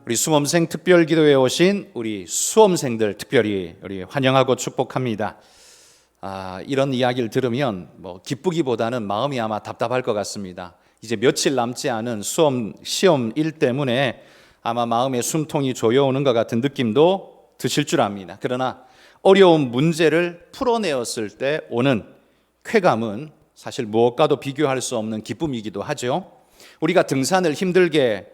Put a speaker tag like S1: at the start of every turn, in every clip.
S1: 우리 수험생 특별기도에 오신 우리 수험생들 특별히 우리 환영하고 축복합니다. 이런 이야기를 들으면 기쁘기보다는 마음이 아마 답답할 것 같습니다. 이제 며칠 남지 않은 시험 일 때문에 아마 마음에 숨통이 조여오는 것 같은 느낌도 드실 줄 압니다. 그러나 어려운 문제를 풀어내었을 때 오는 쾌감은 사실 무엇과도 비교할 수 없는 기쁨이기도 하죠. 우리가 등산을 힘들게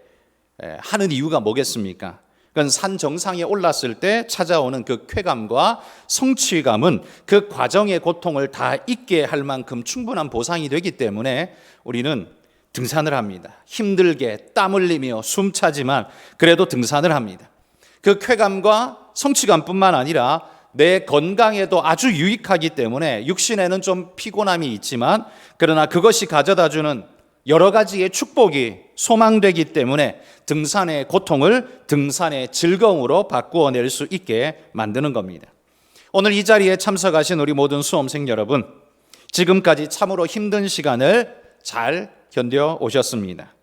S1: 하는 이유가 뭐겠습니까? 그건 산 정상에 올랐을 때 찾아오는 그 쾌감과 성취감은 그 과정의 고통을 다 잊게 할 만큼 충분한 보상이 되기 때문에 우리는 등산을 합니다. 힘들게 땀 흘리며 숨차지만 그래도 등산을 합니다. 그 쾌감과 성취감뿐만 아니라 내 건강에도 아주 유익하기 때문에 육신에는 좀 피곤함이 있지만 그러나 그것이 가져다주는 여러 가지의 축복이 소망되기 때문에 등산의 고통을 등산의 즐거움으로 바꾸어낼 수 있게 만드는 겁니다. 오늘 이 자리에 참석하신 우리 모든 수험생 여러분, 지금까지 참으로 힘든 시간을 잘 견뎌 오셨습니다.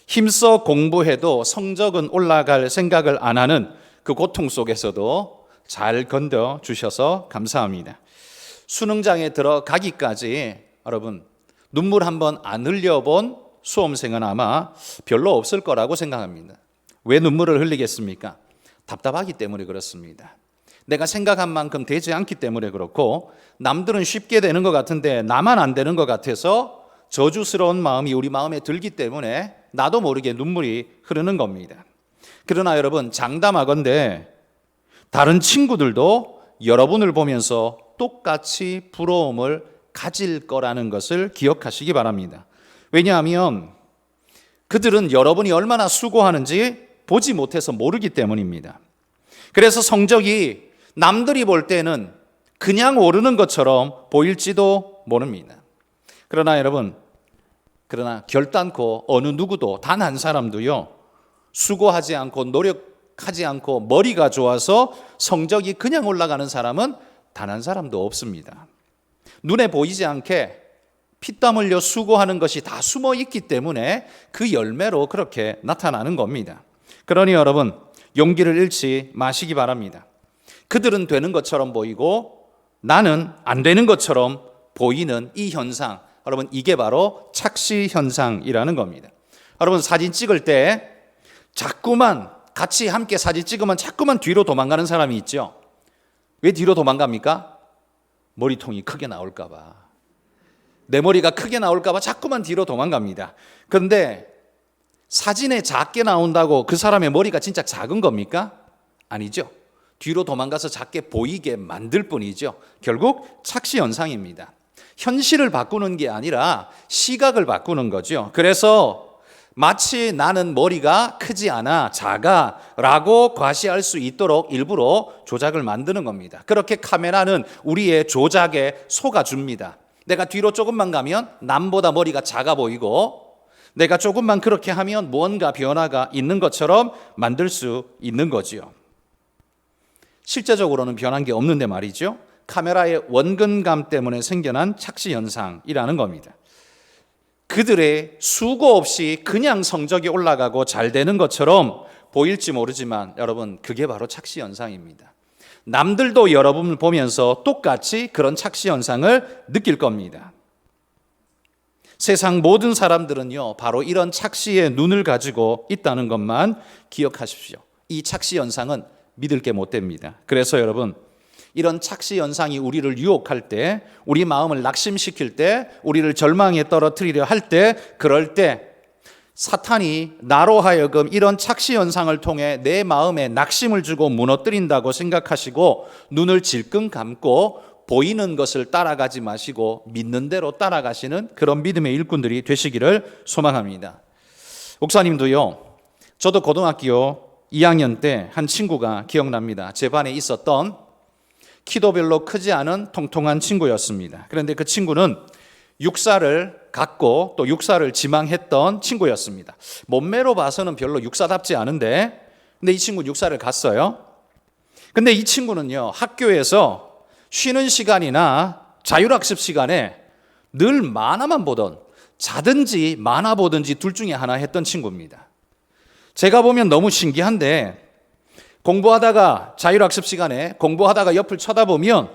S1: 힘써 공부해도 성적은 올라갈 생각을 안 하는 그 고통 속에서도 잘 견뎌 주셔서 감사합니다. 수능장에 들어가기까지 여러분 눈물 한번 안 흘려본 수험생은 아마 별로 없을 거라고 생각합니다. 왜 눈물을 흘리겠습니까? 답답하기 때문에 그렇습니다. 내가 생각한 만큼 되지 않기 때문에 그렇고 남들은 쉽게 되는 것 같은데 나만 안 되는 것 같아서 저주스러운 마음이 우리 마음에 들기 때문에 나도 모르게 눈물이 흐르는 겁니다. 그러나 여러분 장담하건대 다른 친구들도 여러분을 보면서 똑같이 부러움을 가질 거라는 것을 기억하시기 바랍니다. 왜냐하면 그들은 여러분이 얼마나 수고하는지 보지 못해서 모르기 때문입니다. 그래서 성적이 남들이 볼 때는 그냥 오르는 것처럼 보일지도 모릅니다. 그러나 여러분, 결단코 어느 누구도 단 한 사람도요, 수고하지 않고 노력하지 않고 머리가 좋아서 성적이 그냥 올라가는 사람은 단 한 사람도 없습니다. 눈에 보이지 않게 피땀 흘려 수고하는 것이 다 숨어 있기 때문에 그 열매로 그렇게 나타나는 겁니다. 그러니 여러분 용기를 잃지 마시기 바랍니다. 그들은 되는 것처럼 보이고 나는 안 되는 것처럼 보이는 이 현상, 여러분 이게 바로 착시 현상이라는 겁니다. 여러분 사진 찍을 때 자꾸만 같이 함께 사진 찍으면 자꾸만 뒤로 도망가는 사람이 있죠. 왜 뒤로 도망갑니까? 머리통이 크게 나올까 봐. 내 머리가 크게 나올까 봐 자꾸만 뒤로 도망갑니다. 그런데 사진에 작게 나온다고 그 사람의 머리가 진짜 작은 겁니까? 아니죠. 뒤로 도망가서 작게 보이게 만들 뿐이죠. 결국 착시 현상입니다. 현실을 바꾸는 게 아니라 시각을 바꾸는 거죠. 그래서 마치 나는 머리가 크지 않아 작아 라고 과시할 수 있도록 일부러 조작을 만드는 겁니다. 그렇게 카메라는 우리의 조작에 속아줍니다. 내가 뒤로 조금만 가면 남보다 머리가 작아 보이고 내가 조금만 그렇게 하면 무언가 변화가 있는 것처럼 만들 수 있는 거지요. 실제적으로는 변한 게 없는데 말이죠. 카메라의 원근감 때문에 생겨난 착시 현상이라는 겁니다. 그들의 수고 없이 그냥 성적이 올라가고 잘 되는 것처럼 보일지 모르지만 여러분 그게 바로 착시 현상입니다. 남들도 여러분을 보면서 똑같이 그런 착시 현상을 느낄 겁니다. 세상 모든 사람들은요 바로 이런 착시의 눈을 가지고 있다는 것만 기억하십시오. 이 착시 현상은 믿을 게 못 됩니다. 그래서 여러분 이런 착시 현상이 우리를 유혹할 때, 우리 마음을 낙심시킬 때, 우리를 절망에 떨어뜨리려 할 때, 그럴 때 사탄이 나로 하여금 이런 착시 현상을 통해 내 마음에 낙심을 주고 무너뜨린다고 생각하시고 눈을 질끈 감고 보이는 것을 따라가지 마시고 믿는 대로 따라가시는 그런 믿음의 일꾼들이 되시기를 소망합니다. 목사님도요, 저도 고등학교 2학년 때 한 친구가 기억납니다. 제 반에 있었던 키도 별로 크지 않은 통통한 친구였습니다. 그런데 그 친구는 육사를 갖고 또 육사를 지망했던 친구였습니다. 몸매로 봐서는 별로 육사답지 않은데 근데 이 친구는 육사를 갔어요. 근데 이 친구는요 학교에서 쉬는 시간이나 자율학습 시간에 늘 만화만 보던 자든지 만화 보든지 둘 중에 하나 했던 친구입니다. 제가 보면 너무 신기한데 공부하다가 자율학습 시간에 공부하다가 옆을 쳐다보면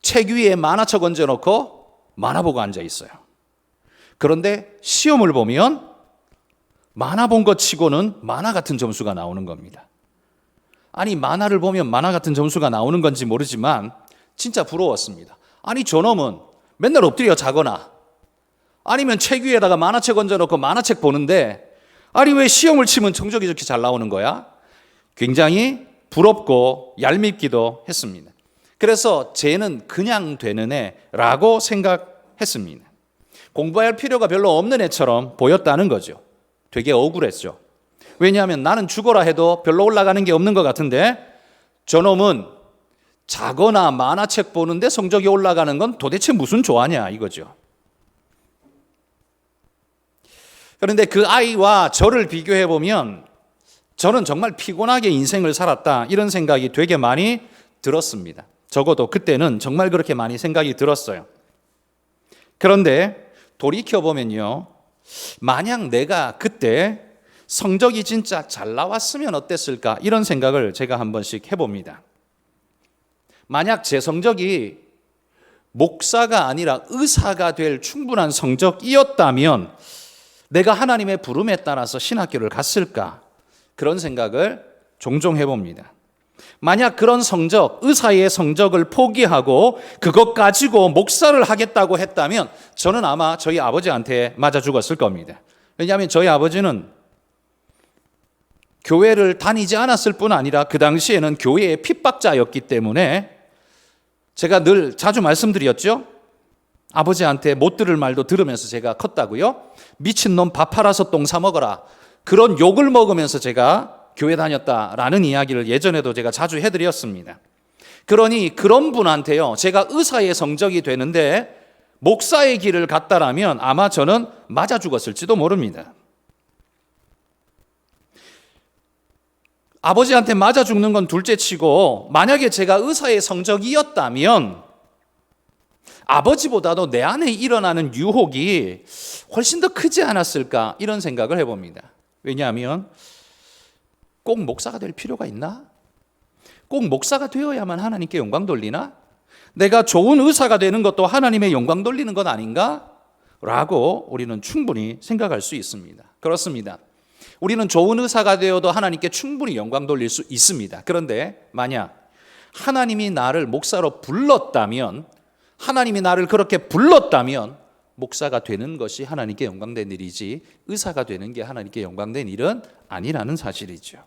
S1: 책 위에 만화책 얹어놓고 만화 보고 앉아 있어요. 그런데 시험을 보면 만화 본 것 치고는 만화 같은 점수가 나오는 겁니다. 아니 만화를 보면 만화 같은 점수가 나오는 건지 모르지만 진짜 부러웠습니다. 아니 저놈은 맨날 엎드려 자거나 아니면 책 위에다가 만화책 얹어놓고 만화책 보는데 아니 왜 시험을 치면 성적이 저렇게 잘 나오는 거야? 굉장히 부럽고 얄밉기도 했습니다. 그래서 쟤는 그냥 되는 애라고 생각했습니다. 공부할 필요가 별로 없는 애처럼 보였다는 거죠. 되게 억울했죠. 왜냐하면 나는 죽어라 해도 별로 올라가는 게 없는 것 같은데 저놈은 자거나 만화책 보는데 성적이 올라가는 건 도대체 무슨 조화냐 이거죠. 그런데 그 아이와 저를 비교해 보면 저는 정말 피곤하게 인생을 살았다 이런 생각이 되게 많이 들었습니다. 적어도 그때는 정말 그렇게 많이 생각이 들었어요. 그런데 돌이켜보면요, 만약 내가 그때 성적이 진짜 잘 나왔으면 어땠을까 이런 생각을 제가 한 번씩 해봅니다. 만약 제 성적이 목사가 아니라 의사가 될 충분한 성적이었다면 내가 하나님의 부름에 따라서 신학교를 갔을까? 그런 생각을 종종 해봅니다. 만약 그런 성적, 의사의 성적을 포기하고 그것 가지고 목사를 하겠다고 했다면 저는 아마 저희 아버지한테 맞아 죽었을 겁니다. 왜냐하면 저희 아버지는 교회를 다니지 않았을 뿐 아니라 그 당시에는 교회의 핍박자였기 때문에 제가 늘 자주 말씀드렸죠. 아버지한테 못 들을 말도 들으면서 제가 컸다고요. 미친놈 밥 팔아서 똥 사 먹어라. 그런 욕을 먹으면서 제가 교회 다녔다라는 이야기를 예전에도 제가 자주 해드렸습니다. 그러니 그런 분한테요, 제가 의사의 성적이 되는데 목사의 길을 갔다라면 아마 저는 맞아 죽었을지도 모릅니다. 아버지한테 맞아 죽는 건 둘째치고 만약에 제가 의사의 성적이었다면 아버지보다도 내 안에 일어나는 유혹이 훨씬 더 크지 않았을까 이런 생각을 해봅니다. 왜냐하면 꼭 목사가 될 필요가 있나? 꼭 목사가 되어야만 하나님께 영광 돌리나? 내가 좋은 의사가 되는 것도 하나님의 영광 돌리는 것 아닌가? 라고 우리는 충분히 생각할 수 있습니다. 그렇습니다. 우리는 좋은 의사가 되어도 하나님께 충분히 영광 돌릴 수 있습니다. 그런데 만약 하나님이 나를 목사로 불렀다면, 하나님이 나를 그렇게 불렀다면 목사가 되는 것이 하나님께 영광된 일이지 의사가 되는 게 하나님께 영광된 일은 아니라는 사실이죠.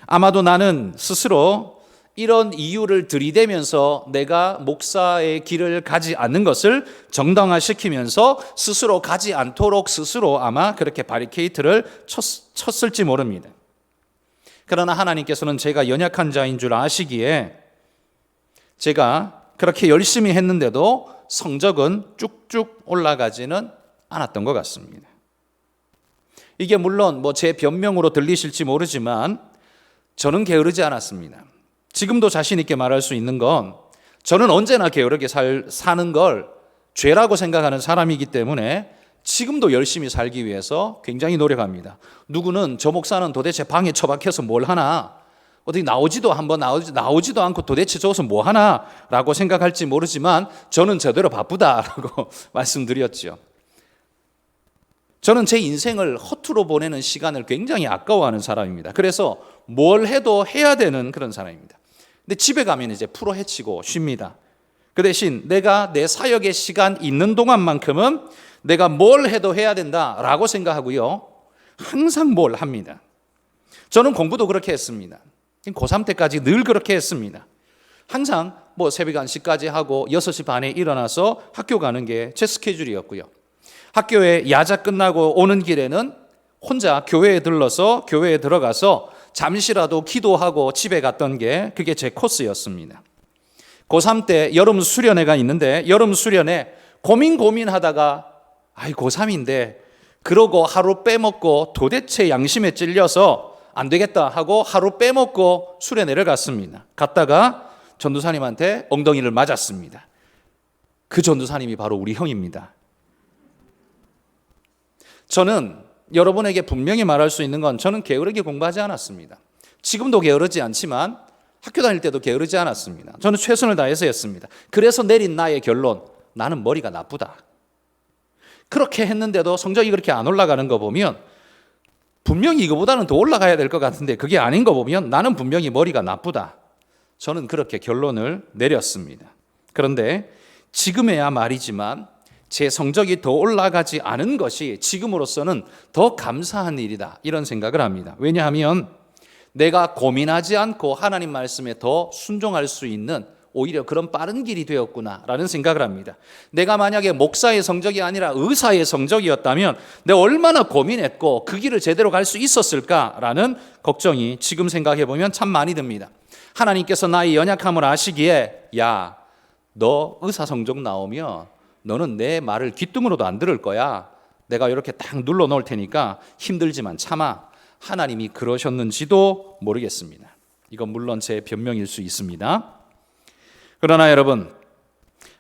S1: 아마도 나는 스스로 이런 이유를 들이대면서 내가 목사의 길을 가지 않는 것을 정당화시키면서 스스로 가지 않도록 스스로 아마 그렇게 바리케이트를 쳤을지 모릅니다. 그러나 하나님께서는 제가 연약한 자인 줄 아시기에 제가 그렇게 열심히 했는데도 성적은 쭉쭉 올라가지는 않았던 것 같습니다. 이게 물론 제 변명으로 들리실지 모르지만 저는 게으르지 않았습니다. 지금도 자신 있게 말할 수 있는 건 저는 언제나 게으르게 사는 걸 죄라고 생각하는 사람이기 때문에 지금도 열심히 살기 위해서 굉장히 노력합니다. 누구는 저 목사는 도대체 방에 처박혀서 뭘 하나, 어디 나오지도 않고 도대체 저것은 뭐 하나 라고 생각할지 모르지만 저는 저대로 바쁘다라고 말씀드렸죠. 저는 제 인생을 허투루 보내는 시간을 굉장히 아까워하는 사람입니다. 그래서 뭘 해도 해야 되는 그런 사람입니다. 근데 집에 가면 이제 풀어 헤치고 쉽니다. 그 대신 내가 내 사역의 시간 있는 동안만큼은 내가 뭘 해도 해야 된다라고 생각하고요. 항상 뭘 합니다. 저는 공부도 그렇게 했습니다. 고3 때까지 늘 그렇게 했습니다. 항상 새벽 1시까지 하고 6시 반에 일어나서 학교 가는 게 제 스케줄이었고요. 학교에 야자 끝나고 오는 길에는 혼자 교회에 들어가서 잠시라도 기도하고 집에 갔던 게 그게 제 코스였습니다. 고3 때 여름 수련회가 있는데 여름 수련회 고민하다가 고3인데 그러고 하루 빼먹고 도대체 양심에 찔려서 안 되겠다 하고 하루 빼먹고 수련회를 갔습니다. 갔다가 전도사님한테 엉덩이를 맞았습니다. 그 전도사님이 바로 우리 형입니다. 저는 여러분에게 분명히 말할 수 있는 건 저는 게으르게 공부하지 않았습니다. 지금도 게으르지 않지만 학교 다닐 때도 게으르지 않았습니다. 저는 최선을 다해서 했습니다. 그래서 내린 나의 결론, 나는 머리가 나쁘다. 그렇게 했는데도 성적이 그렇게 안 올라가는 거 보면 분명히 이거보다는 더 올라가야 될 것 같은데 그게 아닌 거 보면 나는 분명히 머리가 나쁘다. 저는 그렇게 결론을 내렸습니다. 그런데 지금에야 말이지만 제 성적이 더 올라가지 않은 것이 지금으로서는 더 감사한 일이다, 이런 생각을 합니다. 왜냐하면 내가 고민하지 않고 하나님 말씀에 더 순종할 수 있는 오히려 그런 빠른 길이 되었구나라는 생각을 합니다. 내가 만약에 목사의 성적이 아니라 의사의 성적이었다면 내가 얼마나 고민했고 그 길을 제대로 갈 수 있었을까라는 걱정이 지금 생각해보면 참 많이 듭니다. 하나님께서 나의 연약함을 아시기에 야, 너 의사 성적 나오면 너는 내 말을 귓등으로도 안 들을 거야. 내가 이렇게 딱 눌러놓을 테니까 힘들지만 참아. 하나님이 그러셨는지도 모르겠습니다. 이건 물론 제 변명일 수 있습니다. 그러나 여러분,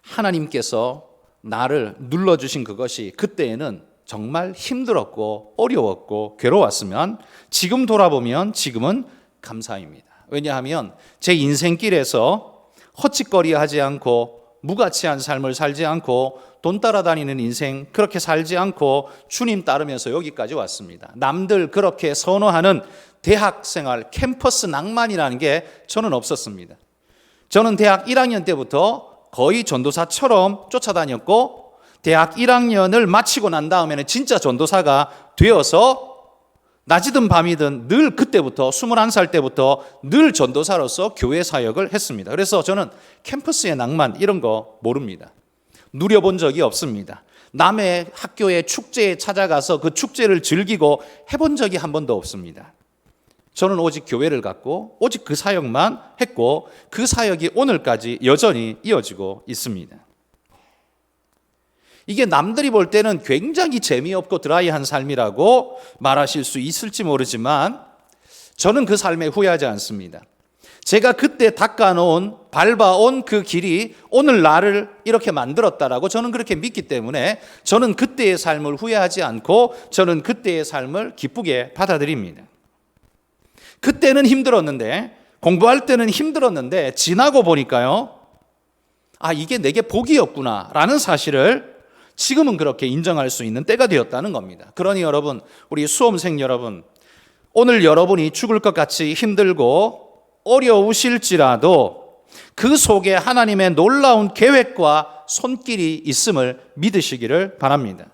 S1: 하나님께서 나를 눌러주신 그것이 그때에는 정말 힘들었고 어려웠고 괴로웠으면 지금 돌아보면 지금은 감사입니다. 왜냐하면 제 인생길에서 헛짓거리하지 않고 무가치한 삶을 살지 않고 돈 따라다니는 인생 그렇게 살지 않고 주님 따르면서 여기까지 왔습니다. 남들 그렇게 선호하는 대학생활 캠퍼스 낭만이라는 게 저는 없었습니다. 저는 대학 1학년 때부터 거의 전도사처럼 쫓아다녔고 대학 1학년을 마치고 난 다음에는 진짜 전도사가 되어서 낮이든 밤이든 늘 그때부터 21살 때부터 늘 전도사로서 교회 사역을 했습니다. 그래서 저는 캠퍼스의 낭만 이런 거 모릅니다. 누려본 적이 없습니다. 남의 학교의 축제에 찾아가서 그 축제를 즐기고 해본 적이 한 번도 없습니다. 저는 오직 교회를 갖고 오직 그 사역만 했고 그 사역이 오늘까지 여전히 이어지고 있습니다. 이게 남들이 볼 때는 굉장히 재미없고 드라이한 삶이라고 말하실 수 있을지 모르지만 저는 그 삶에 후회하지 않습니다. 제가 그때 닦아놓은 밟아온 그 길이 오늘 나를 이렇게 만들었다라고 저는 그렇게 믿기 때문에 저는 그때의 삶을 후회하지 않고 저는 그때의 삶을 기쁘게 받아들입니다. 그때는 힘들었는데 공부할 때는 힘들었는데 지나고 보니까요, 아, 이게 내게 복이었구나 라는 사실을 지금은 그렇게 인정할 수 있는 때가 되었다는 겁니다. 그러니 여러분, 우리 수험생 여러분, 오늘 여러분이 죽을 것 같이 힘들고 어려우실지라도 그 속에 하나님의 놀라운 계획과 손길이 있음을 믿으시기를 바랍니다.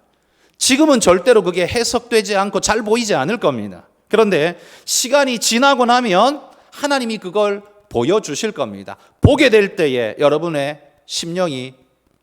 S1: 지금은 절대로 그게 해석되지 않고 잘 보이지 않을 겁니다. 그런데 시간이 지나고 나면 하나님이 그걸 보여주실 겁니다. 보게 될 때에 여러분의 심령이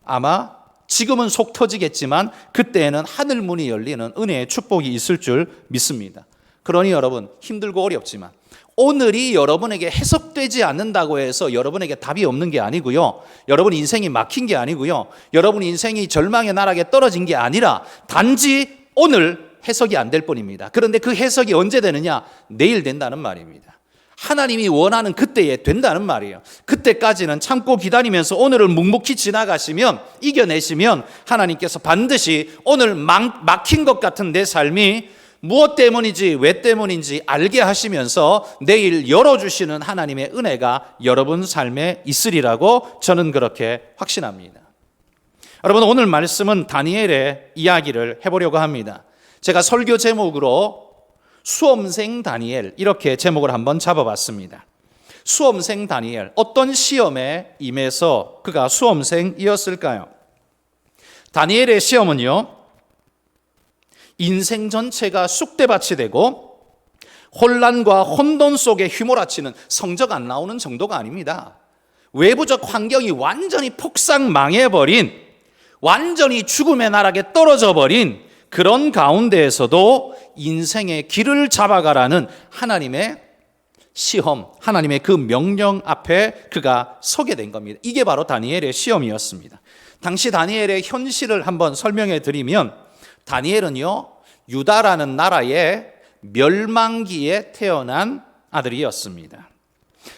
S1: 아마 지금은 속 터지겠지만 그때에는 하늘 문이 열리는 은혜의 축복이 있을 줄 믿습니다. 그러니 여러분, 힘들고 어렵지만 오늘이 여러분에게 해석되지 않는다고 해서 여러분에게 답이 없는 게 아니고요, 여러분 인생이 막힌 게 아니고요, 여러분 인생이 절망의 나락에 떨어진 게 아니라 단지 오늘 해석이 안 될 뿐입니다. 그런데 그 해석이 언제 되느냐? 내일 된다는 말입니다. 하나님이 원하는 그때에 된다는 말이에요. 그때까지는 참고 기다리면서 오늘을 묵묵히 지나가시면, 이겨내시면 하나님께서 반드시 오늘 막힌 것 같은 내 삶이 무엇 때문인지 왜 때문인지 알게 하시면서 내일 열어주시는 하나님의 은혜가 여러분 삶에 있으리라고 저는 그렇게 확신합니다. 여러분, 오늘 말씀은 다니엘의 이야기를 해보려고 합니다. 제가 설교 제목으로 수험생 다니엘 이렇게 제목을 한번 잡아봤습니다. 수험생 다니엘, 어떤 시험에 임해서 그가 수험생이었을까요? 다니엘의 시험은요, 인생 전체가 쑥대밭이 되고 혼란과 혼돈 속에 휘몰아치는, 성적 안 나오는 정도가 아닙니다. 외부적 환경이 완전히 폭삭 망해버린, 완전히 죽음의 나락에 떨어져 버린 그런 가운데에서도 인생의 길을 잡아가라는 하나님의 시험, 하나님의 그 명령 앞에 그가 서게 된 겁니다. 이게 바로 다니엘의 시험이었습니다. 당시 다니엘의 현실을 한번 설명해 드리면, 다니엘은요, 유다라는 나라의 멸망기에 태어난 아들이었습니다.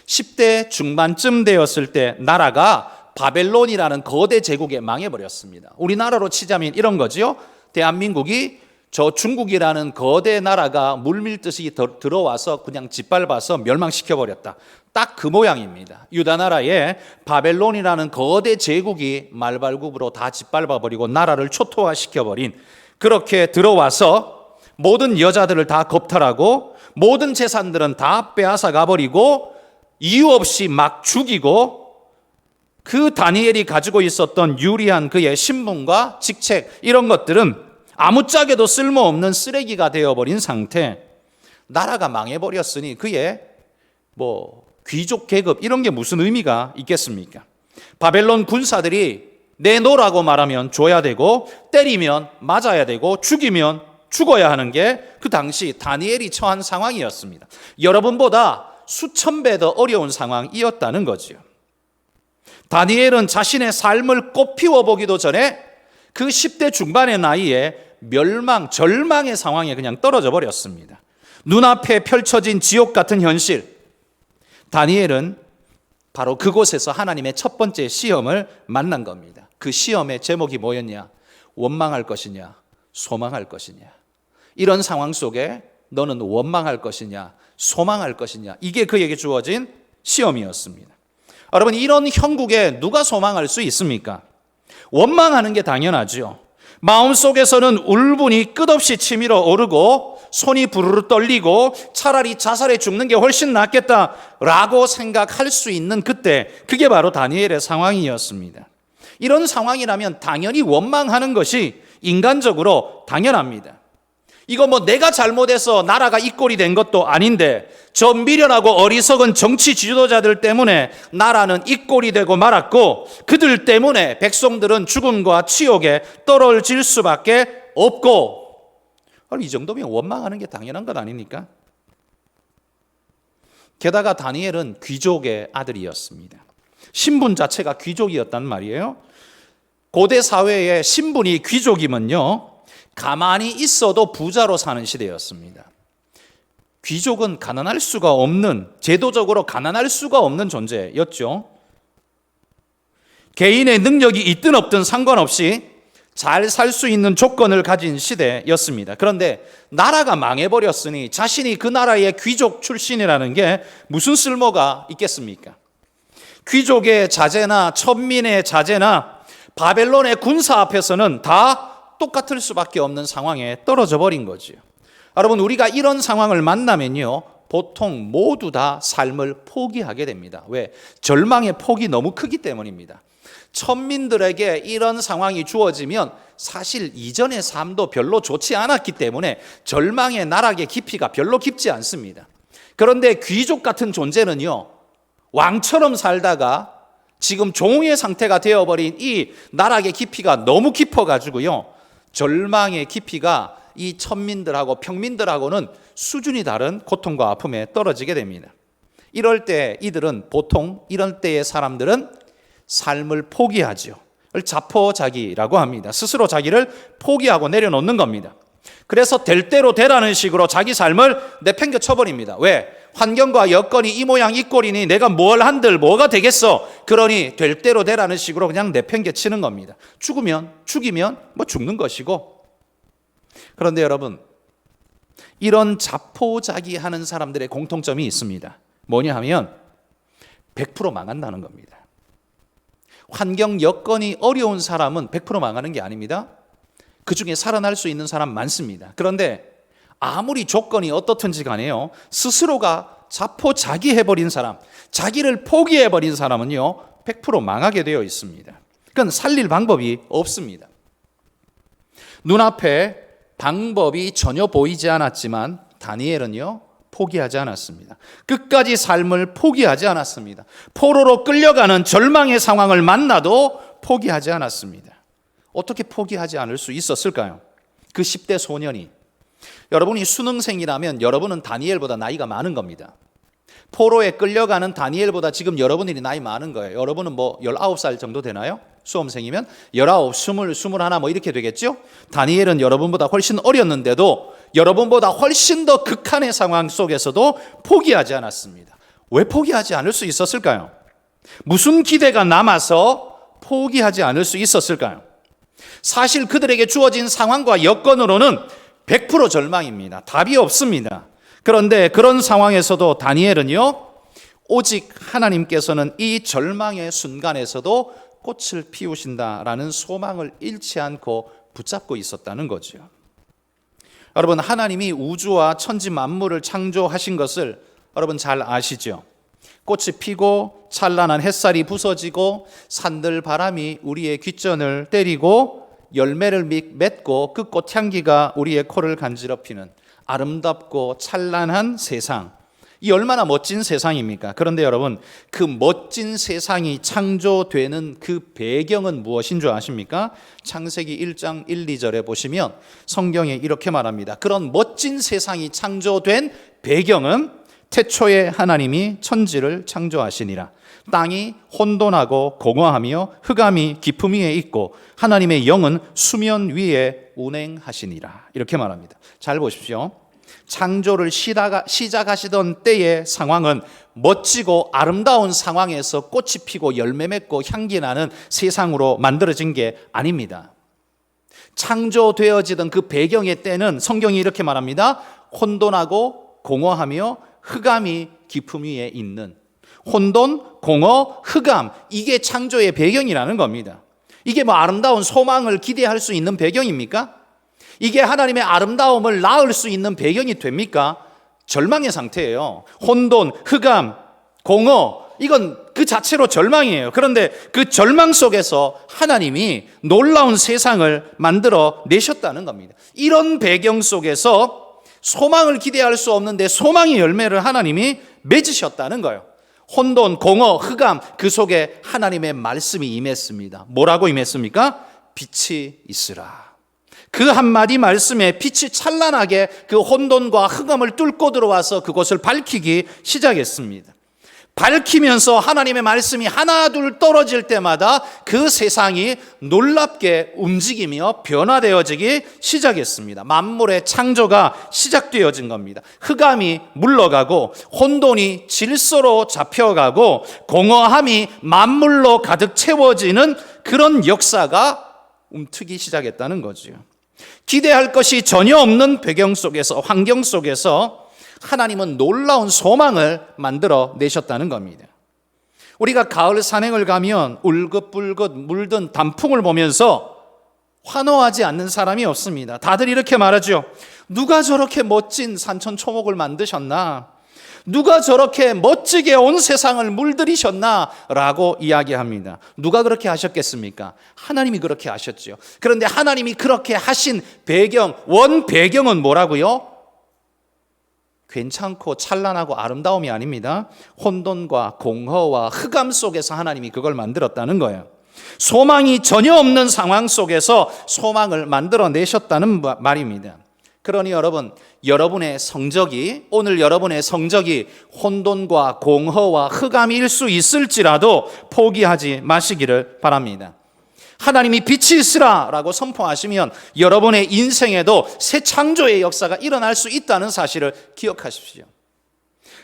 S1: 10대 중반쯤 되었을 때 나라가 바벨론이라는 거대 제국에 망해버렸습니다. 우리나라로 치자면 이런 거죠. 대한민국이 저 중국이라는 거대 나라가 물밀듯이 들어와서 그냥 짓밟아서 멸망시켜버렸다. 딱 그 모양입니다. 유다 나라에 바벨론이라는 거대 제국이 말발굽으로 다 짓밟아버리고 나라를 초토화시켜버린, 그렇게 들어와서 모든 여자들을 다 겁탈하고 모든 재산들은 다 빼앗아 가버리고 이유 없이 막 죽이고, 그 다니엘이 가지고 있었던 유리한 그의 신분과 직책, 이런 것들은 아무짝에도 쓸모없는 쓰레기가 되어버린 상태. 나라가 망해버렸으니 그의 귀족 계급 이런 게 무슨 의미가 있겠습니까? 바벨론 군사들이 내놓으라고 말하면 줘야 되고, 때리면 맞아야 되고, 죽이면 죽어야 하는 게 그 당시 다니엘이 처한 상황이었습니다. 여러분보다 수천 배 더 어려운 상황이었다는 거죠. 다니엘은 자신의 삶을 꽃피워보기도 전에 그 10대 중반의 나이에 절망의 상황에 그냥 떨어져 버렸습니다. 눈앞에 펼쳐진 지옥 같은 현실. 다니엘은 바로 그곳에서 하나님의 첫 번째 시험을 만난 겁니다. 그 시험의 제목이 뭐였냐? 원망할 것이냐? 소망할 것이냐? 이런 상황 속에 너는 원망할 것이냐? 소망할 것이냐? 이게 그에게 주어진 시험이었습니다. 여러분, 이런 형국에 누가 소망할 수 있습니까? 원망하는 게 당연하죠. 마음속에서는 울분이 끝없이 치밀어 오르고 손이 부르르 떨리고 차라리 자살해 죽는 게 훨씬 낫겠다라고 생각할 수 있는 그때, 그게 바로 다니엘의 상황이었습니다. 이런 상황이라면 당연히 원망하는 것이 인간적으로 당연합니다. 이거 내가 잘못해서 나라가 이 꼴이 된 것도 아닌데 저 미련하고 어리석은 정치 지도자들 때문에 나라는 이 꼴이 되고 말았고, 그들 때문에 백성들은 죽음과 치욕에 떨어질 수밖에 없고, 이 정도면 원망하는 게 당연한 것 아닙니까? 게다가 다니엘은 귀족의 아들이었습니다. 신분 자체가 귀족이었단 말이에요. 고대 사회의 신분이 귀족이면요, 가만히 있어도 부자로 사는 시대였습니다. 귀족은 가난할 수가 없는, 제도적으로 가난할 수가 없는 존재였죠. 개인의 능력이 있든 없든 상관없이 잘 살 수 있는 조건을 가진 시대였습니다. 그런데 나라가 망해버렸으니 자신이 그 나라의 귀족 출신이라는 게 무슨 쓸모가 있겠습니까? 귀족의 자제나 천민의 자제나 바벨론의 군사 앞에서는 다 똑같을 수밖에 없는 상황에 떨어져 버린 거죠. 여러분, 우리가 이런 상황을 만나면요, 보통 모두 다 삶을 포기하게 됩니다. 왜? 절망의 폭이 너무 크기 때문입니다. 천민들에게 이런 상황이 주어지면 사실 이전의 삶도 별로 좋지 않았기 때문에 절망의 나락의 깊이가 별로 깊지 않습니다. 그런데 귀족 같은 존재는요, 왕처럼 살다가 지금 종의 상태가 되어버린 이 나락의 깊이가 너무 깊어가지고요, 절망의 깊이가 이 천민들하고 평민들하고는 수준이 다른 고통과 아픔에 떨어지게 됩니다. 이럴 때 이런 때의 사람들은 삶을 포기하죠. 자포자기라고 합니다. 스스로 자기를 포기하고 내려놓는 겁니다. 그래서 될 대로 되라는 식으로 자기 삶을 내팽겨 쳐버립니다. 왜? 환경과 여건이 이 모양 이 꼴이니 내가 뭘 한들 뭐가 되겠어. 그러니 될 대로 되라는 식으로 그냥 내팽겨 치는 겁니다. 죽이면 죽는 것이고. 그런데 여러분, 이런 자포자기하는 사람들의 공통점이 있습니다. 뭐냐 하면 100% 망한다는 겁니다. 환경 여건이 어려운 사람은 100% 망하는 게 아닙니다. 그 중에 살아날 수 있는 사람 많습니다. 그런데 아무리 조건이 어떻든지 간에요, 스스로가 자포자기해버린 사람, 자기를 포기해버린 사람은요, 100% 망하게 되어 있습니다. 그건 살릴 방법이 없습니다. 눈앞에 방법이 전혀 보이지 않았지만 다니엘은요, 포기하지 않았습니다. 끝까지 삶을 포기하지 않았습니다. 포로로 끌려가는 절망의 상황을 만나도 포기하지 않았습니다. 어떻게 포기하지 않을 수 있었을까요? 그 10대 소년이, 여러분이 수능생이라면 여러분은 다니엘보다 나이가 많은 겁니다. 포로에 끌려가는 다니엘보다 지금 여러분이 나이 많은 거예요. 여러분은 19살 정도 되나요? 수험생이면 19, 20, 21 이렇게 되겠죠? 다니엘은 여러분보다 훨씬 어렸는데도 여러분보다 훨씬 더 극한의 상황 속에서도 포기하지 않았습니다. 왜 포기하지 않을 수 있었을까요? 무슨 기대가 남아서 포기하지 않을 수 있었을까요? 사실 그들에게 주어진 상황과 여건으로는 100% 절망입니다. 답이 없습니다. 그런데 그런 상황에서도 다니엘은요, 오직 하나님께서는 이 절망의 순간에서도 꽃을 피우신다라는 소망을 잃지 않고 붙잡고 있었다는 거죠. 여러분, 하나님이 우주와 천지 만물을 창조하신 것을 여러분 잘 아시죠? 꽃이 피고 찬란한 햇살이 부서지고 산들 바람이 우리의 귓전을 때리고 열매를 맺고 그 꽃향기가 우리의 코를 간지럽히는 아름답고 찬란한 세상, 이 얼마나 멋진 세상입니까? 그런데 여러분, 그 멋진 세상이 창조되는 그 배경은 무엇인 줄 아십니까? 창세기 1장 1, 2절에 보시면 성경에 이렇게 말합니다. 그런 멋진 세상이 창조된 배경은 태초에 하나님이 천지를 창조하시니라. 땅이 혼돈하고 공허하며 흑암이 깊음 위에 있고 하나님의 영은 수면 위에 운행하시니라. 이렇게 말합니다. 잘 보십시오. 창조를 시작하시던 때의 상황은 멋지고 아름다운 상황에서 꽃이 피고 열매 맺고 향기 나는 세상으로 만들어진 게 아닙니다. 창조되어지던 그 배경의 때는 성경이 이렇게 말합니다. 혼돈하고 공허하며 흑암이 깊음 위에 있는, 혼돈, 공허, 흑암, 이게 창조의 배경이라는 겁니다. 이게 뭐 아름다운 소망을 기대할 수 있는 배경입니까? 이게 하나님의 아름다움을 낳을 수 있는 배경이 됩니까? 절망의 상태예요. 혼돈, 흑암, 공허, 이건 그 자체로 절망이에요. 그런데 그 절망 속에서 하나님이 놀라운 세상을 만들어 내셨다는 겁니다. 이런 배경 속에서 소망을 기대할 수 없는데 소망의 열매를 하나님이 맺으셨다는 거예요. 혼돈, 공허, 흑암, 그 속에 하나님의 말씀이 임했습니다. 뭐라고 임했습니까? 빛이 있으라. 그 한마디 말씀에 빛이 찬란하게 그 혼돈과 흑암을 뚫고 들어와서 그것을 밝히기 시작했습니다. 밝히면서 하나님의 말씀이 하나둘 떨어질 때마다 그 세상이 놀랍게 움직이며 변화되어지기 시작했습니다. 만물의 창조가 시작되어진 겁니다. 흑암이 물러가고 혼돈이 질서로 잡혀가고 공허함이 만물로 가득 채워지는 그런 역사가 움트기 시작했다는 거죠. 기대할 것이 전혀 없는 배경 속에서, 환경 속에서 하나님은 놀라운 소망을 만들어 내셨다는 겁니다. 우리가 가을 산행을 가면 울긋불긋 물든 단풍을 보면서 환호하지 않는 사람이 없습니다. 다들 이렇게 말하죠. 누가 저렇게 멋진 산천초목을 만드셨나? 누가 저렇게 멋지게 온 세상을 물들이셨나? 라고 이야기합니다. 누가 그렇게 하셨겠습니까? 하나님이 그렇게 하셨죠. 그런데 하나님이 그렇게 하신 배경, 원 배경은 뭐라고요? 괜찮고 찬란하고 아름다움이 아닙니다. 혼돈과 공허와 흑암 속에서 하나님이 그걸 만들었다는 거예요. 소망이 전혀 없는 상황 속에서 소망을 만들어내셨다는 말입니다. 그러니 여러분, 여러분의 성적이, 오늘 여러분의 성적이 혼돈과 공허와 흑암일 수 있을지라도 포기하지 마시기를 바랍니다. 하나님이 빛이 있으라 라고 선포하시면 여러분의 인생에도 새 창조의 역사가 일어날 수 있다는 사실을 기억하십시오.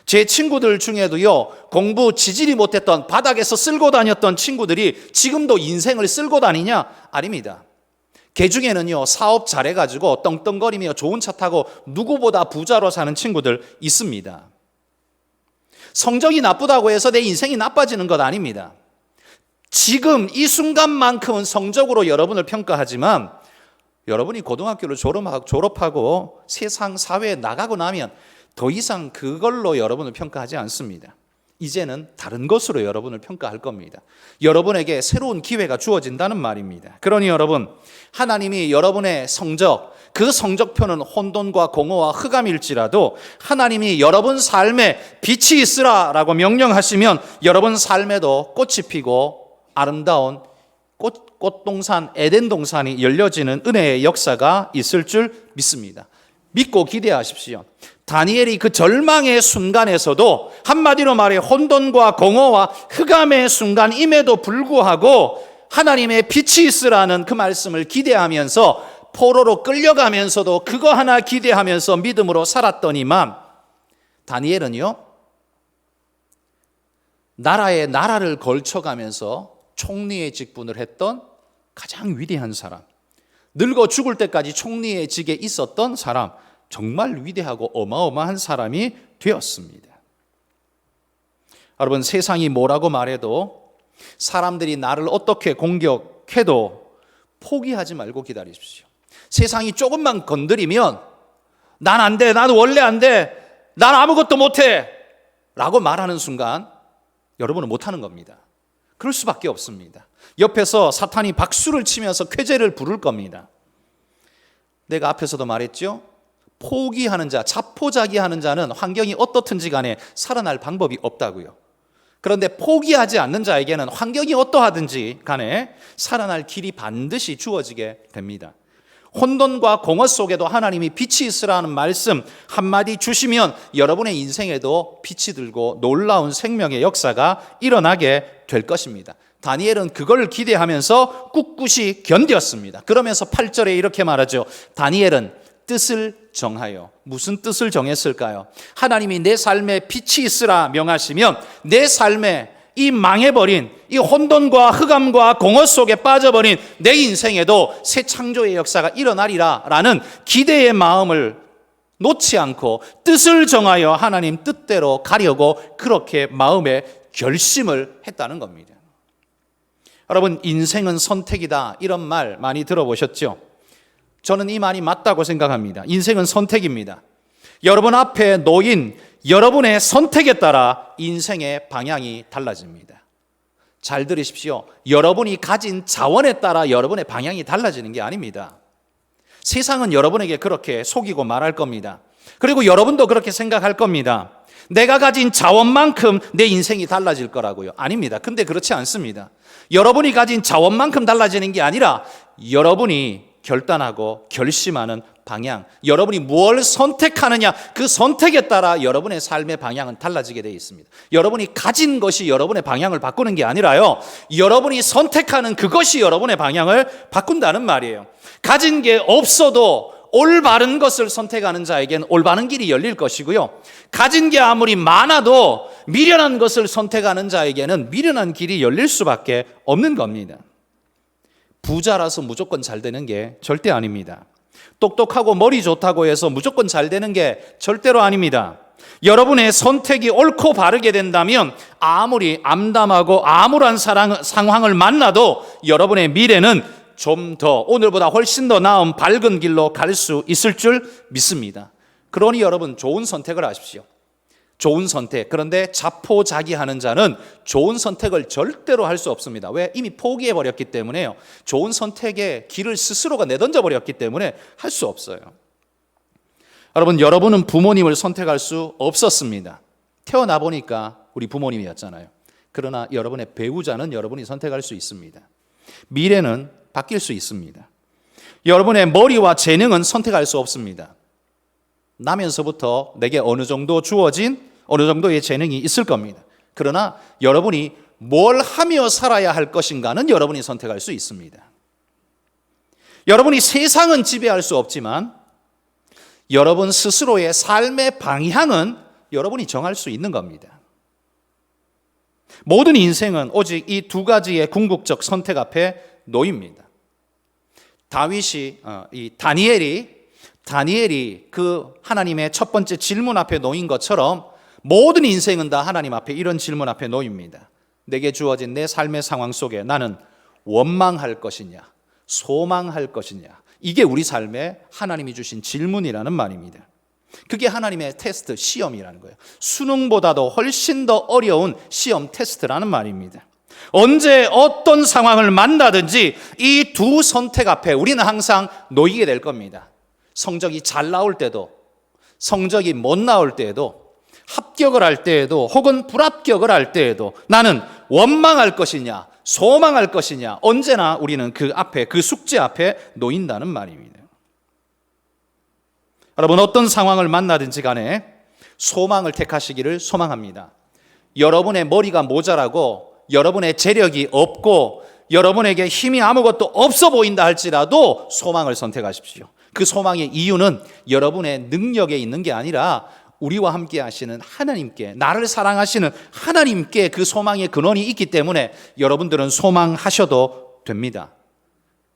S1: 제 친구들 중에도요, 공부 지질이 못했던 바닥에서 쓸고 다녔던 친구들이 지금도 인생을 쓸고 다니냐? 아닙니다. 개 중에는요, 사업 잘해가지고 떵떵거리며 좋은 차 타고 누구보다 부자로 사는 친구들 있습니다. 성적이 나쁘다고 해서 내 인생이 나빠지는 것 아닙니다. 지금 이 순간만큼은 성적으로 여러분을 평가하지만 여러분이 고등학교를 졸업하고 세상 사회에 나가고 나면 더 이상 그걸로 여러분을 평가하지 않습니다. 이제는 다른 것으로 여러분을 평가할 겁니다. 여러분에게 새로운 기회가 주어진다는 말입니다. 그러니 여러분, 하나님이 여러분의 성적, 그 성적표는 혼돈과 공허와 흑암일지라도 하나님이 여러분 삶에 빛이 있으라라고 명령하시면 여러분 삶에도 꽃이 피고 아름다운 꽃동산, 에덴 동산이 열려지는 은혜의 역사가 있을 줄 믿습니다. 믿고 기대하십시오. 다니엘이 그 절망의 순간에서도 한마디로 말해 혼돈과 공허와 흑암의 순간임에도 불구하고 하나님의 빛이 있으라는 그 말씀을 기대하면서 포로로 끌려가면서도 그거 하나 기대하면서 믿음으로 살았더니만 다니엘은요, 나라에 나라를 걸쳐가면서 총리의 직분을 했던 가장 위대한 사람, 늙어 죽을 때까지 총리직에 있었던 사람, 정말 위대하고 어마어마한 사람이 되었습니다. 여러분, 세상이 뭐라고 말해도, 사람들이 나를 어떻게 공격해도 포기하지 말고 기다리십시오. 세상이 조금만 건드리면 난 안 돼, 난 원래 안 돼, 난 아무것도 못해 라고 말하는 순간 여러분은 못하는 겁니다. 그럴 수밖에 없습니다. 옆에서 사탄이 박수를 치면서 쾌재를 부를 겁니다. 내가 앞에서도 말했죠. 포기하는 자, 자포자기하는 자는 환경이 어떻든지 간에 살아날 방법이 없다고요. 그런데 포기하지 않는 자에게는 환경이 어떠하든지 간에 살아날 길이 반드시 주어지게 됩니다. 혼돈과 공허 속에도 하나님이 빛이 있으라는 말씀 한마디 주시면 여러분의 인생에도 빛이 들고 놀라운 생명의 역사가 일어나게 될 것입니다. 다니엘은 그걸 기대하면서 꿋꿋이 견뎠습니다. 그러면서 8절에 이렇게 말하죠. 다니엘은 뜻을 정하여. 무슨 뜻을 정했을까요? 하나님이 내 삶에 빛이 있으라 명하시면 내 삶에 이 망해버린 이 혼돈과 흑암과 공허 속에 빠져버린 내 인생에도 새 창조의 역사가 일어나리라 라는 기대의 마음을 놓지 않고 뜻을 정하여 하나님 뜻대로 가려고 그렇게 마음에 결심을 했다는 겁니다. 여러분, 인생은 선택이다, 이런 말 많이 들어보셨죠? 저는 이 말이 맞다고 생각합니다. 인생은 선택입니다. 여러분 앞에 놓인 여러분의 선택에 따라 인생의 방향이 달라집니다. 잘 들으십시오. 여러분이 가진 자원에 따라 여러분의 방향이 달라지는 게 아닙니다. 세상은 여러분에게 그렇게 속이고 말할 겁니다. 그리고 여러분도 그렇게 생각할 겁니다. 내가 가진 자원만큼 내 인생이 달라질 거라고요. 아닙니다. 근데 그렇지 않습니다. 여러분이 가진 자원만큼 달라지는 게 아니라 여러분이 결단하고 결심하는 방향, 여러분이 뭘 선택하느냐, 그 선택에 따라 여러분의 삶의 방향은 달라지게 되어 있습니다. 여러분이 가진 것이 여러분의 방향을 바꾸는 게 아니라요, 여러분이 선택하는 그것이 여러분의 방향을 바꾼다는 말이에요. 가진 게 없어도 올바른 것을 선택하는 자에게는 올바른 길이 열릴 것이고요, 가진 게 아무리 많아도 미련한 것을 선택하는 자에게는 미련한 길이 열릴 수밖에 없는 겁니다. 부자라서 무조건 잘 되는 게 절대 아닙니다. 똑똑하고 머리 좋다고 해서 무조건 잘 되는 게 절대로 아닙니다. 여러분의 선택이 옳고 바르게 된다면 아무리 암담하고 암울한 상황을 만나도 여러분의 미래는 좀 더, 오늘보다 훨씬 더 나은 밝은 길로 갈 수 있을 줄 믿습니다. 그러니 여러분, 좋은 선택을 하십시오. 좋은 선택. 그런데 자포자기하는 자는 좋은 선택을 절대로 할 수 없습니다. 왜? 이미 포기해버렸기 때문에요. 좋은 선택의 길을 스스로가 내던져버렸기 때문에 할 수 없어요. 여러분, 여러분은 부모님을 선택할 수 없었습니다. 태어나 보니까 우리 부모님이었잖아요. 그러나 여러분의 배우자는 여러분이 선택할 수 있습니다. 미래는 바뀔 수 있습니다. 여러분의 머리와 재능은 선택할 수 없습니다. 나면서부터 내게 어느 정도 주어진 어느 정도의 재능이 있을 겁니다. 그러나 여러분이 뭘 하며 살아야 할 것인가는 여러분이 선택할 수 있습니다. 여러분이 세상은 지배할 수 없지만 여러분 스스로의 삶의 방향은 여러분이 정할 수 있는 겁니다. 모든 인생은 오직 이 두 가지의 궁극적 선택 앞에 놓입니다. 다니엘이 그 하나님의 첫 번째 질문 앞에 놓인 것처럼 모든 인생은 다 하나님 앞에 이런 질문 앞에 놓입니다. 내게 주어진 내 삶의 상황 속에 나는 원망할 것이냐, 소망할 것이냐, 이게 우리 삶에 하나님이 주신 질문이라는 말입니다. 그게 하나님의 테스트, 시험이라는 거예요. 수능보다도 훨씬 더 어려운 시험 테스트라는 말입니다. 언제 어떤 상황을 만나든지 이 두 선택 앞에 우리는 항상 놓이게 될 겁니다. 성적이 잘 나올 때도, 성적이 못 나올 때에도, 합격을 할 때에도, 혹은 불합격을 할 때에도 나는 원망할 것이냐, 소망할 것이냐, 언제나 우리는 그 앞에, 그 숙제 앞에 놓인다는 말입니다. 여러분, 어떤 상황을 만나든지 간에 소망을 택하시기를 소망합니다. 여러분의 머리가 모자라고, 여러분의 재력이 없고, 여러분에게 힘이 아무것도 없어 보인다 할지라도 소망을 선택하십시오. 그 소망의 이유는 여러분의 능력에 있는 게 아니라 우리와 함께 하시는 하나님께, 나를 사랑하시는 하나님께 그 소망의 근원이 있기 때문에 여러분들은 소망하셔도 됩니다.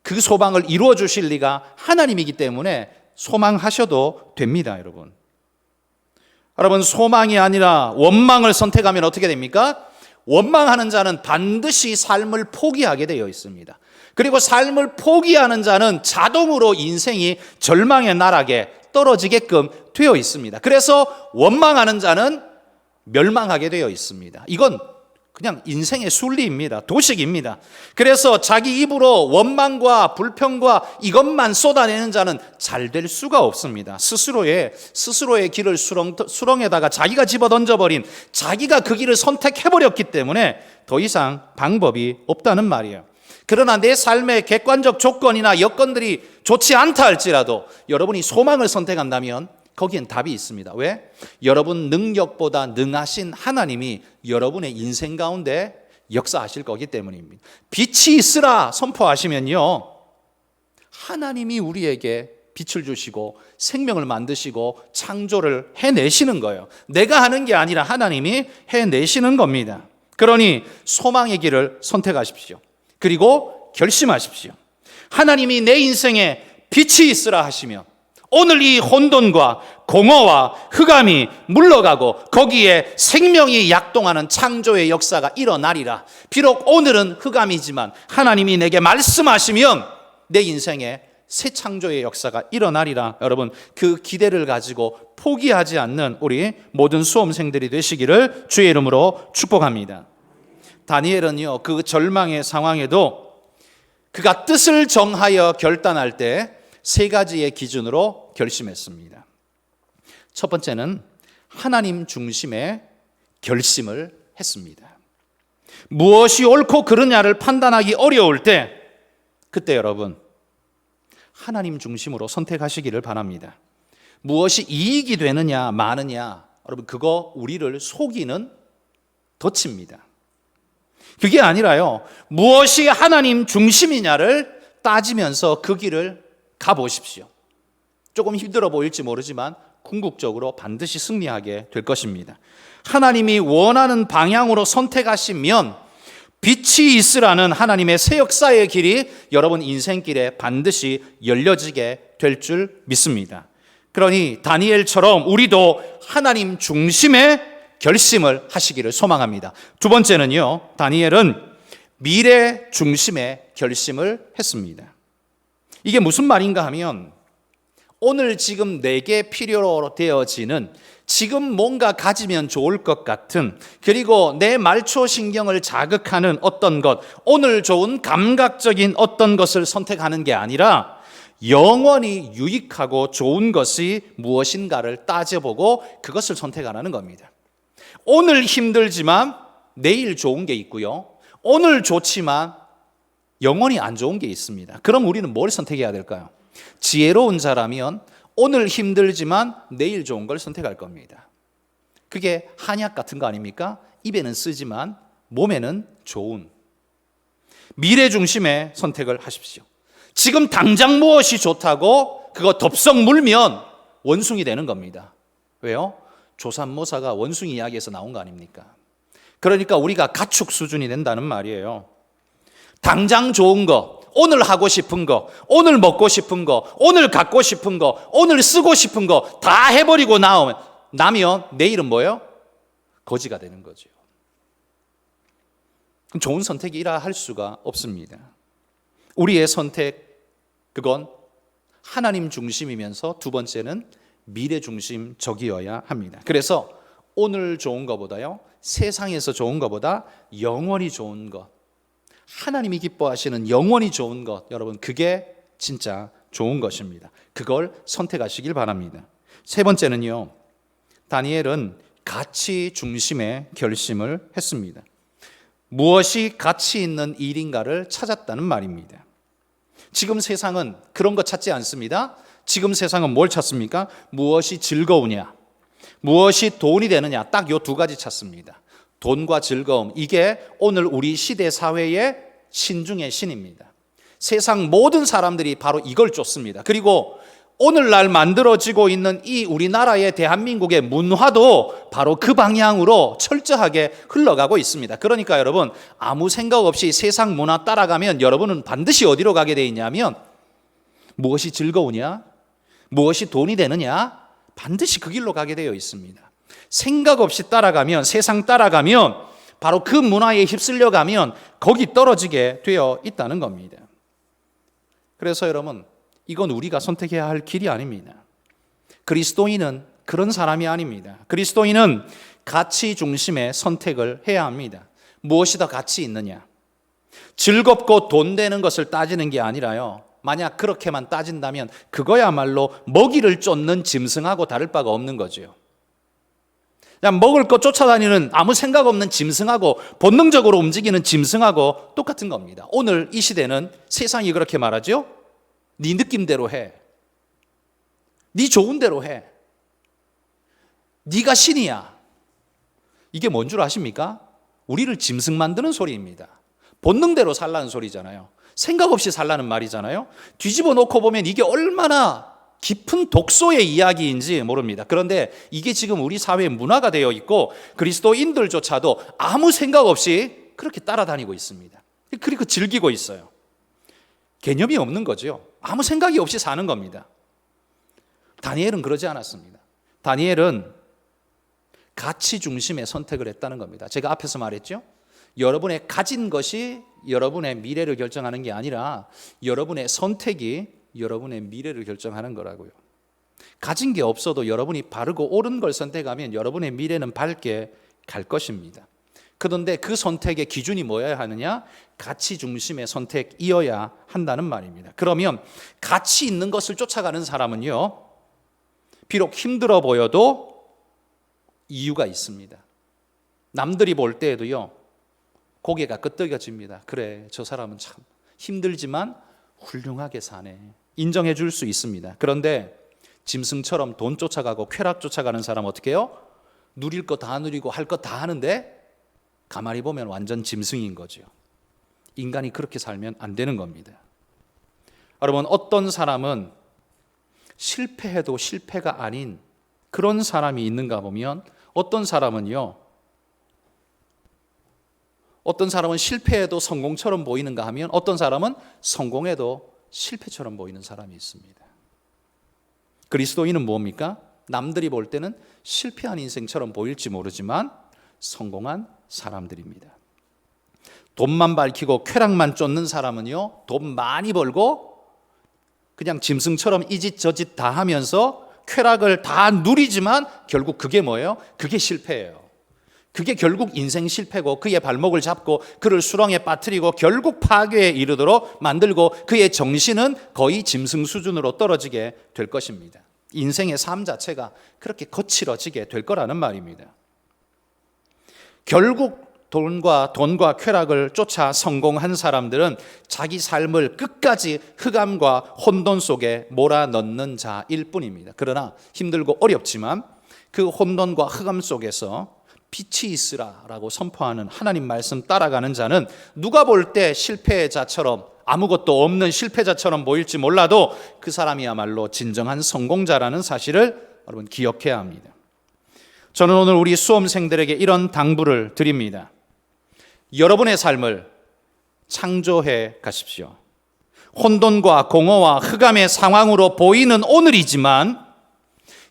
S1: 그 소망을 이루어 주실 리가 하나님이기 때문에 소망하셔도 됩니다, 여러분. 여러분, 소망이 아니라 원망을 선택하면 어떻게 됩니까? 원망하는 자는 반드시 삶을 포기하게 되어 있습니다. 그리고 삶을 포기하는 자는 자동으로 인생이 절망의 나락에 떨어지게끔 되어 있습니다. 그래서 원망하는 자는 멸망하게 되어 있습니다. 이건 그냥 인생의 순리입니다. 도식입니다. 그래서 자기 입으로 원망과 불평과 이것만 쏟아내는 자는 잘 될 수가 없습니다. 스스로의 길을 수렁에다가 자기가 집어던져버린, 자기가 그 길을 선택해버렸기 때문에 더 이상 방법이 없다는 말이에요. 그러나 내 삶의 객관적 조건이나 여건들이 좋지 않다 할지라도 여러분이 소망을 선택한다면 거기엔 답이 있습니다. 왜? 여러분 능력보다 능하신 하나님이 여러분의 인생 가운데 역사하실 거기 때문입니다. 빛이 있으라 선포하시면요, 하나님이 우리에게 빛을 주시고 생명을 만드시고 창조를 해내시는 거예요. 내가 하는 게 아니라 하나님이 해내시는 겁니다. 그러니 소망의 길을 선택하십시오. 그리고 결심하십시오. 하나님이 내 인생에 빛이 있으라 하시면 오늘 이 혼돈과 공허와 흑암이 물러가고 거기에 생명이 약동하는 창조의 역사가 일어나리라. 비록 오늘은 흑암이지만 하나님이 내게 말씀하시면 내 인생에 새 창조의 역사가 일어나리라. 여러분, 그 기대를 가지고 포기하지 않는 우리 모든 수험생들이 되시기를 주의 이름으로 축복합니다. 다니엘은요, 그 절망의 상황에도 그가 뜻을 정하여 결단할 때 세 가지의 기준으로 결심했습니다. 첫 번째는 하나님 중심의 결심을 했습니다. 무엇이 옳고 그르냐를 판단하기 어려울 때, 그때 여러분 하나님 중심으로 선택하시기를 바랍니다. 무엇이 이익이 되느냐 마느냐, 여러분 그거 우리를 속이는 덫입니다. 그게 아니라요, 무엇이 하나님 중심이냐를 따지면서 그 길을 가보십시오. 조금 힘들어 보일지 모르지만 궁극적으로 반드시 승리하게 될 것입니다. 하나님이 원하는 방향으로 선택하시면 빛이 있으라는 하나님의 새 역사의 길이 여러분 인생길에 반드시 열려지게 될 줄 믿습니다. 그러니 다니엘처럼 우리도 하나님 중심의 결심을 하시기를 소망합니다. 두 번째는요, 다니엘은 미래 중심의 결심을 했습니다. 이게 무슨 말인가 하면, 오늘 지금 내게 필요로 되어지는, 지금 뭔가 가지면 좋을 것 같은, 그리고 내 말초신경을 자극하는 어떤 것, 오늘 좋은 감각적인 어떤 것을 선택하는 게 아니라 영원히 유익하고 좋은 것이 무엇인가를 따져보고 그것을 선택하라는 겁니다. 오늘 힘들지만 내일 좋은 게 있고요, 오늘 좋지만 영원히 안 좋은 게 있습니다. 그럼 우리는 뭘 선택해야 될까요? 지혜로운 자라면 오늘 힘들지만 내일 좋은 걸 선택할 겁니다. 그게 한약 같은 거 아닙니까? 입에는 쓰지만 몸에는 좋은 미래 중심의 선택을 하십시오. 지금 당장 무엇이 좋다고 그거 덥석 물면 원숭이 되는 겁니다. 왜요? 조삼모사가 원숭이 이야기에서 나온 거 아닙니까? 그러니까 우리가 가축 수준이 된다는 말이에요. 당장 좋은 거, 오늘 하고 싶은 거, 오늘 먹고 싶은 거, 오늘 갖고 싶은 거, 오늘 쓰고 싶은 거 다 해버리고 나면 내일은 뭐예요? 거지가 되는 거죠. 그럼 좋은 선택이라 할 수가 없습니다. 우리의 선택, 그건 하나님 중심이면서 두 번째는 미래 중심적이어야 합니다. 그래서 오늘 좋은 것보다요, 세상에서 좋은 것보다 영원히 좋은 것, 하나님이 기뻐하시는 영원히 좋은 것, 여러분 그게 진짜 좋은 것입니다. 그걸 선택하시길 바랍니다. 세 번째는요, 다니엘은 가치 중심의 결심을 했습니다. 무엇이 가치 있는 일인가를 찾았다는 말입니다. 지금 세상은 그런 거 찾지 않습니다. 지금 세상은 뭘 찾습니까? 무엇이 즐거우냐, 무엇이 돈이 되느냐, 딱 요 두 가지 찾습니다. 돈과 즐거움, 이게 오늘 우리 시대 사회의 신 중의 신입니다. 세상 모든 사람들이 바로 이걸 쫓습니다. 그리고 오늘날 만들어지고 있는 이 우리나라의 대한민국의 문화도 바로 그 방향으로 철저하게 흘러가고 있습니다. 그러니까 여러분, 아무 생각 없이 세상 문화 따라가면 여러분은 반드시 어디로 가게 돼 있냐면, 무엇이 즐거우냐, 무엇이 돈이 되느냐, 반드시 그 길로 가게 되어 있습니다. 생각 없이 따라가면, 세상 따라가면, 바로 그 문화에 휩쓸려 가면 거기 떨어지게 되어 있다는 겁니다. 그래서 여러분, 이건 우리가 선택해야 할 길이 아닙니다. 그리스도인은 그런 사람이 아닙니다. 그리스도인은 가치 중심의 선택을 해야 합니다. 무엇이 더 가치 있느냐? 즐겁고 돈 되는 것을 따지는 게 아니라요, 만약 그렇게만 따진다면 그거야말로 먹이를 쫓는 짐승하고 다를 바가 없는 거죠. 그냥 먹을 거 쫓아다니는 아무 생각 없는 짐승하고, 본능적으로 움직이는 짐승하고 똑같은 겁니다. 오늘 이 시대는 세상이 그렇게 말하죠. 네 느낌대로 해. 네 좋은 대로 해. 네가 신이야. 이게 뭔 줄 아십니까? 우리를 짐승 만드는 소리입니다. 본능대로 살라는 소리잖아요. 생각 없이 살라는 말이잖아요. 뒤집어 놓고 보면 이게 얼마나 깊은 독소의 이야기인지 모릅니다. 그런데 이게 지금 우리 사회의 문화가 되어 있고, 그리스도인들조차도 아무 생각 없이 그렇게 따라다니고 있습니다. 그리고 즐기고 있어요. 개념이 없는 거죠. 아무 생각이 없이 사는 겁니다. 다니엘은 그러지 않았습니다. 다니엘은 가치 중심의 선택을 했다는 겁니다. 제가 앞에서 말했죠. 여러분의 가진 것이 여러분의 미래를 결정하는 게 아니라 여러분의 선택이 여러분의 미래를 결정하는 거라고요. 가진 게 없어도 여러분이 바르고 옳은 걸 선택하면 여러분의 미래는 밝게 갈 것입니다. 그런데 그 선택의 기준이 뭐여야 하느냐? 가치 중심의 선택이어야 한다는 말입니다. 그러면 가치 있는 것을 쫓아가는 사람은요, 비록 힘들어 보여도 이유가 있습니다. 남들이 볼 때에도요, 고개가 끄덕여집니다. 그래, 저 사람은 참 힘들지만 훌륭하게 사네. 인정해 줄 수 있습니다. 그런데 짐승처럼 돈 쫓아가고 쾌락 쫓아가는 사람 어떻게 해요? 누릴 거 다 누리고 할 거 다 하는데 가만히 보면 완전 짐승인 거죠. 인간이 그렇게 살면 안 되는 겁니다. 여러분, 어떤 사람은 실패해도 실패가 아닌 그런 사람이 있는가 보면, 어떤 사람은 실패해도 성공처럼 보이는가 하면, 어떤 사람은 성공해도 실패처럼 보이는 사람이 있습니다. 그리스도인은 뭡니까? 남들이 볼 때는 실패한 인생처럼 보일지 모르지만 성공한 사람들입니다. 돈만 밝히고 쾌락만 쫓는 사람은요, 돈 많이 벌고 그냥 짐승처럼 이 짓 저 짓 다 하면서 쾌락을 다 누리지만 결국 그게 뭐예요? 그게 실패예요. 그게 결국 인생 실패고, 그의 발목을 잡고 그를 수렁에 빠뜨리고 결국 파괴에 이르도록 만들고, 그의 정신은 거의 짐승 수준으로 떨어지게 될 것입니다. 인생의 삶 자체가 그렇게 거칠어지게 될 거라는 말입니다. 결국 돈과 쾌락을 쫓아 성공한 사람들은 자기 삶을 끝까지 흑암과 혼돈 속에 몰아넣는 자일 뿐입니다. 그러나 힘들고 어렵지만 그 혼돈과 흑암 속에서 빛이 있으라라고 선포하는 하나님 말씀 따라가는 자는 누가 볼 때 실패자처럼, 아무것도 없는 실패자처럼 보일지 몰라도 그 사람이야말로 진정한 성공자라는 사실을 여러분 기억해야 합니다. 저는 오늘 우리 수험생들에게 이런 당부를 드립니다. 여러분의 삶을 창조해 가십시오. 혼돈과 공허와 흑암의 상황으로 보이는 오늘이지만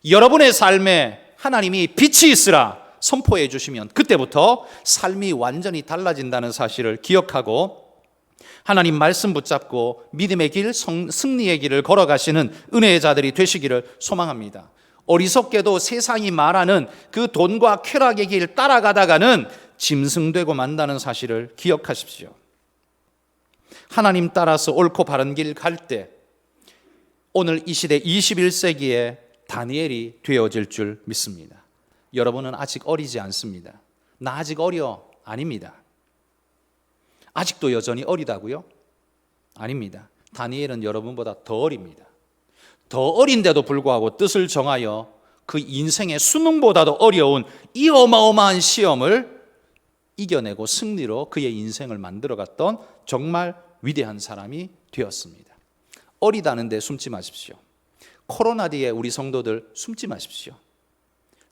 S1: 여러분의 삶에 하나님이 빛이 있으라 선포해 주시면 그때부터 삶이 완전히 달라진다는 사실을 기억하고 하나님 말씀 붙잡고 믿음의 길, 승리의 길을 걸어가시는 은혜의 자들이 되시기를 소망합니다. 어리석게도 세상이 말하는 그 돈과 쾌락의 길 따라가다가는 짐승되고 만다는 사실을 기억하십시오. 하나님 따라서 옳고 바른 길 갈 때 오늘 이 시대 21세기에 다니엘이 되어질 줄 믿습니다. 여러분은 아직 어리지 않습니다. 나 아직 어려? 아닙니다. 아직도 여전히 어리다고요? 아닙니다. 다니엘은 여러분보다 더 어립니다. 더 어린데도 불구하고 뜻을 정하여 그 인생의 수능보다도 어려운 이 어마어마한 시험을 이겨내고 승리로 그의 인생을 만들어갔던 정말 위대한 사람이 되었습니다. 어리다는데 숨지 마십시오. 코로나 뒤에 우리 성도들 숨지 마십시오.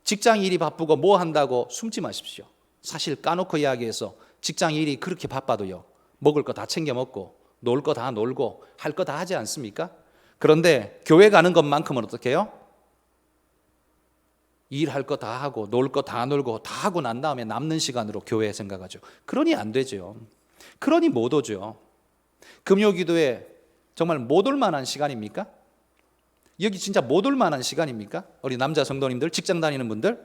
S1: 직장 일이 바쁘고 뭐 한다고 숨지 마십시오. 사실 까놓고 이야기해서 직장 일이 그렇게 바빠도요, 먹을 거 다 챙겨 먹고 놀 거 다 놀고 할 거 다 하지 않습니까? 그런데 교회 가는 것만큼은 어떻게 해요? 일할 거 다 하고 놀 거 다 놀고 다 하고 난 다음에 남는 시간으로 교회 생각하죠. 그러니 안 되죠. 그러니 못 오죠. 금요기도에 정말 못 올 만한 시간입니까? 여기 진짜 못 올 만한 시간입니까? 우리 남자 성도님들, 직장 다니는 분들,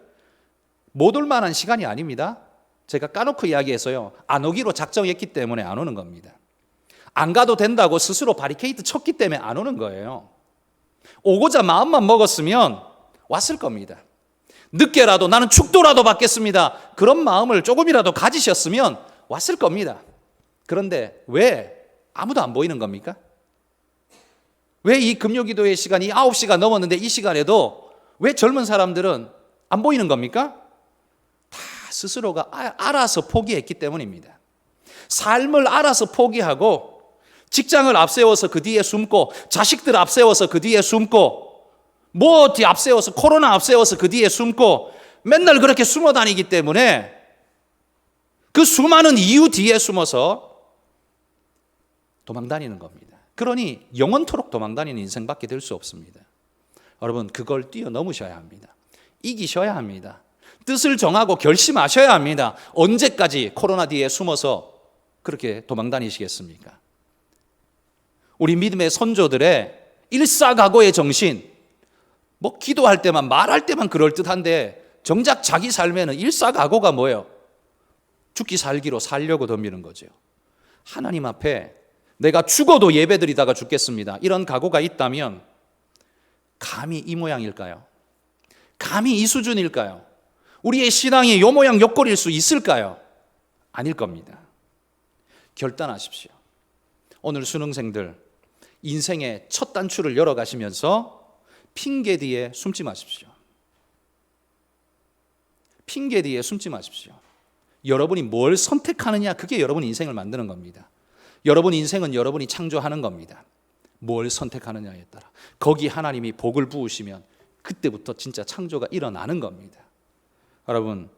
S1: 못 올 만한 시간이 아닙니다. 제가 까놓고 이야기해서요, 안 오기로 작정했기 때문에 안 오는 겁니다. 안 가도 된다고 스스로 바리케이트 쳤기 때문에 안 오는 거예요. 오고자 마음만 먹었으면 왔을 겁니다. 늦게라도 나는 축도라도 받겠습니다, 그런 마음을 조금이라도 가지셨으면 왔을 겁니다. 그런데 왜 아무도 안 보이는 겁니까? 왜 이 금요기도의 시간이 9시가 넘었는데 이 시간에도 왜 젊은 사람들은 안 보이는 겁니까? 다 스스로가 알아서 포기했기 때문입니다. 삶을 알아서 포기하고 직장을 앞세워서 그 뒤에 숨고 자식들 앞세워서 그 뒤에 숨고 뭐 뒤 앞세워서 코로나 앞세워서 그 뒤에 숨고 맨날 그렇게 숨어 다니기 때문에 그 수많은 이유 뒤에 숨어서 도망다니는 겁니다. 그러니 영원토록 도망다니는 인생밖에 될 수 없습니다. 여러분, 그걸 뛰어넘으셔야 합니다. 이기셔야 합니다. 뜻을 정하고 결심하셔야 합니다. 언제까지 코로나 뒤에 숨어서 그렇게 도망다니시겠습니까? 우리 믿음의 선조들의 일사각오의 정신, 뭐 기도할 때만 말할 때만 그럴듯한데 정작 자기 삶에는 일사각오가 뭐예요? 죽기 살기로 살려고 덤비는 거죠. 하나님 앞에 내가 죽어도 예배드리다가 죽겠습니다, 이런 각오가 있다면 감히 이 모양일까요? 감히 이 수준일까요? 우리의 신앙이 요 모양 요 꼴일 수 있을까요? 아닐 겁니다. 결단하십시오. 오늘 수능생들 인생의 첫 단추를 열어가시면서 핑계 뒤에 숨지 마십시오. 핑계 뒤에 숨지 마십시오. 여러분이 뭘 선택하느냐, 그게 여러분 인생을 만드는 겁니다. 여러분 인생은 여러분이 창조하는 겁니다. 뭘 선택하느냐에 따라 거기 하나님이 복을 부으시면 그때부터 진짜 창조가 일어나는 겁니다. 여러분,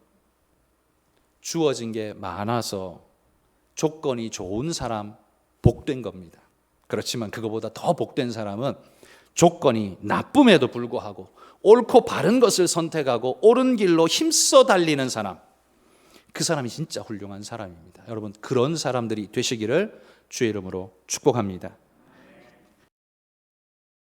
S1: 주어진 게 많아서 조건이 좋은 사람 복된 겁니다. 그렇지만 그거보다 더 복된 사람은 조건이 나쁨에도 불구하고 옳고 바른 것을 선택하고 옳은 길로 힘써 달리는 사람, 그 사람이 진짜 훌륭한 사람입니다. 여러분, 그런 사람들이 되시기를 주의 이름으로 축복합니다.